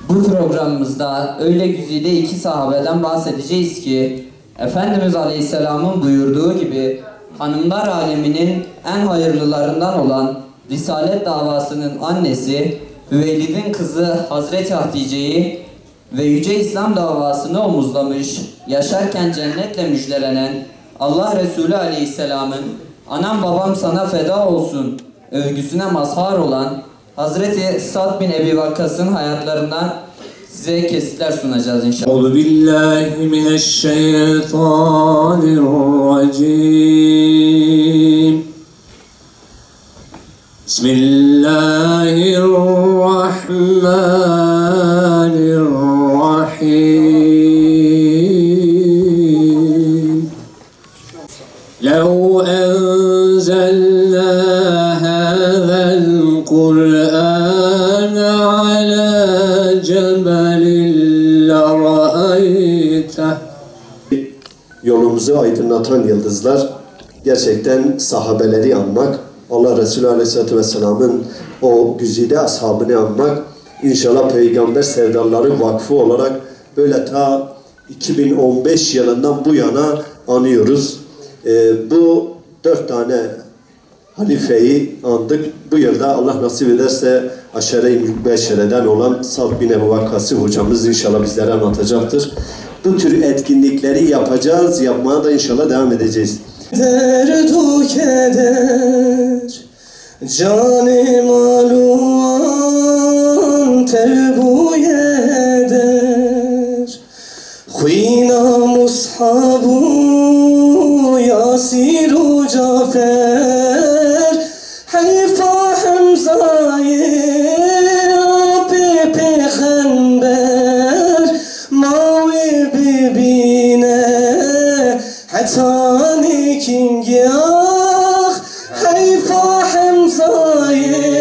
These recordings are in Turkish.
Bu programımızda öyle güzide iki sahabeden bahsedeceğiz ki Efendimiz Aleyhisselam'ın buyurduğu gibi hanımlar aleminin en hayırlılarından olan Risalet davasının annesi Hüveylid'in kızı Hazreti Hatice'yi ve Yüce İslam davasını omuzlamış, yaşarken cennetle müjdelenen Allah Resulü Aleyhisselam'ın "Anam babam sana feda olsun" övgüsüne mazhar olan Hazreti Sa'd bin Ebi Vakkas'ın hayatlarından size kesitler sunacağız inşallah. Euzubillahimineşşeytanirracim. Bismillahirrahmanirrahim. Lev enzelna hâzel Kur'an ala cebelin lera'ayteh. Yolumuzu aydınlatan yıldızlar, gerçekten sahabeleri anmak, Allah Resulü Aleyhisselatü Vesselam'ın o güzide ashabını anmak, inşallah Peygamber Sevdaları Vakfı olarak böyle ta 2015 yılından bu yana anıyoruz. Bu 4 tane halifeyi andık. Bu yılda Allah nasip ederse Aşere-i Mübeşşere'den olan Sa'd bin Ebi Vakkas'ı hocamız inşallah bizlere anlatacaktır. Bu tür etkinlikleri yapacağız, yapmaya da inşallah devam edeceğiz. Derdu keder, canı maluan terbu eder, Khuyna mushabu Yasiru Cafer, Hayfa Hamza'yı Peygamber, Mavi bibine Hatani kingiyah, Hayfa Hamza'yı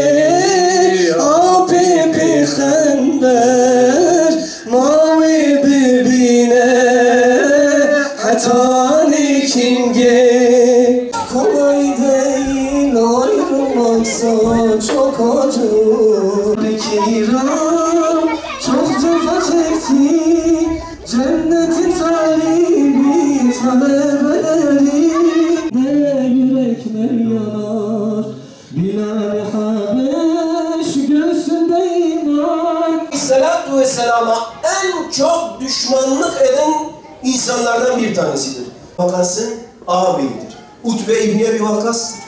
Peygamber, Mavi bibine Hatani kingiyah. Kolay değil ayrılmaksa çok acı. Kiram çok cefa çekti, cennetin talibi talebeleri. Ne yürekler yanar, Bilal-i Habeş göğsünde iman. Aleyhissalatu vesselama en çok düşmanlık eden insanlardan bir tanesidir. Vakkas'ın ağabeyidir. Utbe İbni Ebi Vakkas'tır.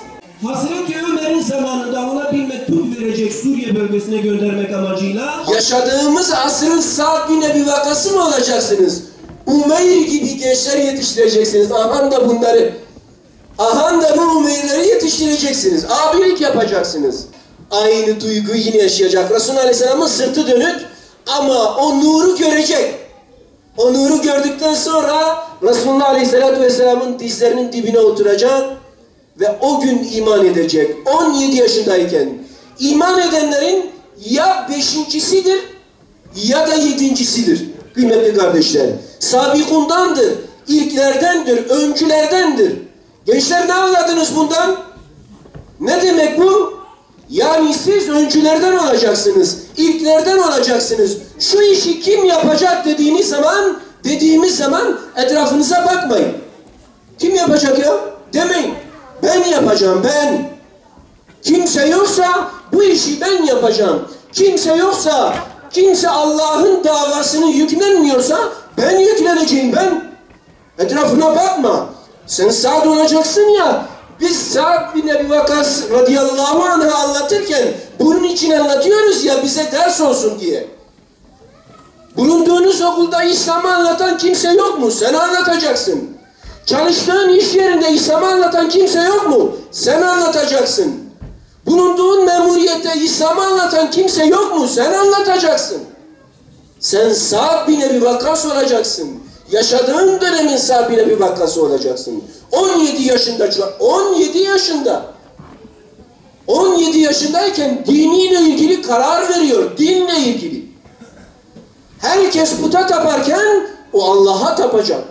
Hazreti Ömer'in zamanında ona bir mektup verecek Suriye bölgesine göndermek amacıyla yaşadığımız asrın Sa'd bin Ebi Vakkas'ı mı olacaksınız? Umeyr gibi gençler yetiştireceksiniz. Ahan da bunları, ahan da bu Umeyr'leri yetiştireceksiniz. Abilik yapacaksınız. Aynı duyguyu yine yaşayacak. Resulullah Aleyhisselam'ın sırtı dönük ama o nuru görecek. O nuru gördükten sonra Resulullah Aleyhisselatü Vesselam'ın dizlerinin dibine oturacak ve o gün iman edecek. 17 yaşındayken iman edenlerin ya 5.'sidir ya da 7.'sidir. Kıymetli kardeşler, sabikundandır, ilklerdendir, öncülerdendir. Gençler, ne anladınız bundan? Ne demek bu? Yani siz öncülerden olacaksınız, ilklerden olacaksınız. Şu işi kim yapacak dediğimiz zaman etrafınıza bakmayın. Kim yapacak ya? Demeyin. Ben yapacağım, ben. Kimse yoksa bu işi ben yapacağım. Kimse yoksa, kimse Allah'ın davasını yüklenmiyorsa ben yükleneceğim, ben. Etrafına bakma. Sen Sa'd olacaksın ya. Biz Sa'd bin Ebi Vakkas radıyallahu anh'ı anlatırken bunun için anlatıyoruz ya, bize ders olsun diye. Bulunduğunuz okulda İslam'ı anlatan kimse yok mu? Sen anlatacaksın. Çalıştığın iş yerinde İslam'ı anlatan kimse yok mu? Sen anlatacaksın. Bulunduğun memuriyette İslam'ı anlatan kimse yok mu? Sen anlatacaksın. Sen Sa'd bin Ebi Vakkas olacaksın. Yaşadığın dönemin Sa'd bin Ebi Vakkas'ı olacaksın. 17 yaşında, 17 yaşındayken diniyle ilgili karar veriyor. Dinle ilgili. Herkes puta taparken o Allah'a tapacak.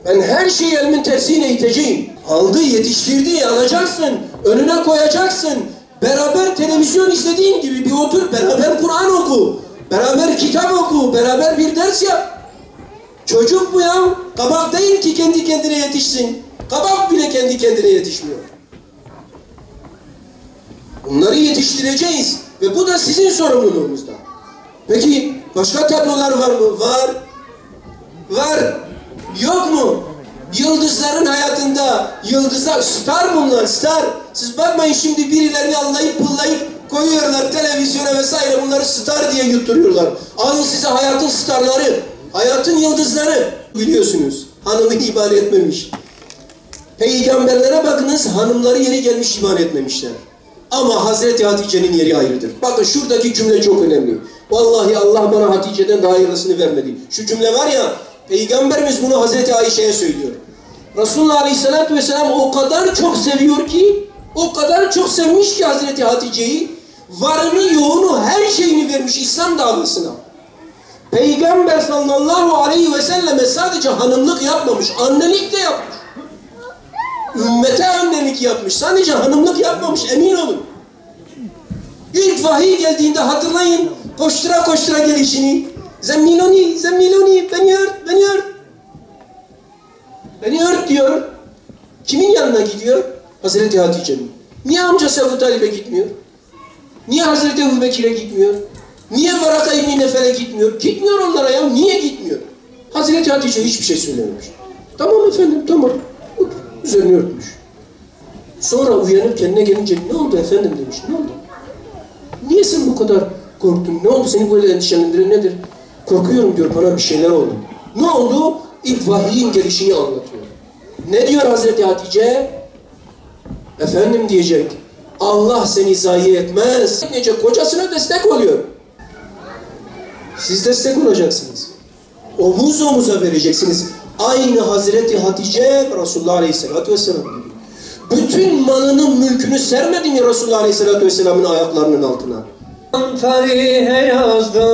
Ben her şeyi elimin tersiyle iteceğim. Aldığı, yetiştirdiği alacaksın. Önüne koyacaksın. Beraber televizyon izlediğin gibi bir otur, beraber Kur'an oku. Beraber kitap oku, beraber bir ders yap. Çocuk bu ya. Kabak değil ki kendi kendine yetişsin. Kabak bile kendi kendine yetişmiyor. Bunları yetiştireceğiz. Ve bu da sizin sorumluluğunuzda. Peki başka tablolar var mı? Var. Var. Yok mu? Yıldızların hayatında, yıldızlar, star bunlar, star. Siz bakmayın şimdi birilerini anlayıp pullayıp koyuyorlar televizyona vesaire, bunları star diye yutturuyorlar. Alın size hayatın starları, hayatın yıldızları. Biliyorsunuz, hanımı iman etmemiş. Peygamberlere bakınız, hanımları yeri gelmiş iman etmemişler. Ama Hazreti Hatice'nin yeri ayrıdır. Bakın şuradaki cümle çok önemli. Vallahi Allah bana Hatice'den daha hayırlısını vermedi. Şu cümle var ya, Peygamberimiz bunu Hazreti Ayşe'ye söylüyor. Resulullah Aleyhisselatü Vesselam o kadar çok seviyor ki, o kadar çok sevmiş ki Hazreti Hatice'yi, varını yoğunu her şeyini vermiş İslam davasına. Peygamber sallallahu aleyhi ve selleme sadece hanımlık yapmamış, annelik de yapmış. Ümmete annelik yapmış, sadece hanımlık yapmamış, emin olun. İlk vahiy geldiğinde hatırlayın, koştura koştura gelişini. Zemmiloni, zemmiloni, beni ört, beni ört. Beni ört diyor. Kimin yanına gidiyor? Hazreti Hatice'nin. Niye amcası Ebu Talib'e gitmiyor? Niye Hazreti Ebu Bekir'e gitmiyor? Niye Varaka İbni Nefel'e gitmiyor? Gitmiyor onlara ya, niye gitmiyor? Hazreti Hatice hiçbir şey söylememiş. Tamam efendim, tamam. Üzerine örtmüş. Sonra uyanıp kendine gelince ne oldu efendim demiş. Ne oldu? Niye sen bu kadar korktun? Ne oldu seni böyle endişelendiren nedir? Korkuyorum diyor, bana bir şeyler oldu. Ne oldu? İlk vahyin gelişini anlatıyor. Ne diyor Hazreti Hatice? Efendim diyecek. Allah seni zayi etmez. Diyecek, kocasına destek oluyor. Siz destek olacaksınız. Omuz omuza vereceksiniz. Aynı Hazreti Hatice Resulullah Aleyhisselatü Vesselam gibi. Bütün malının mülkünü sermedi mi Resulullah Aleyhisselatü Vesselam'ın ayaklarının altına? Tarihe yazdı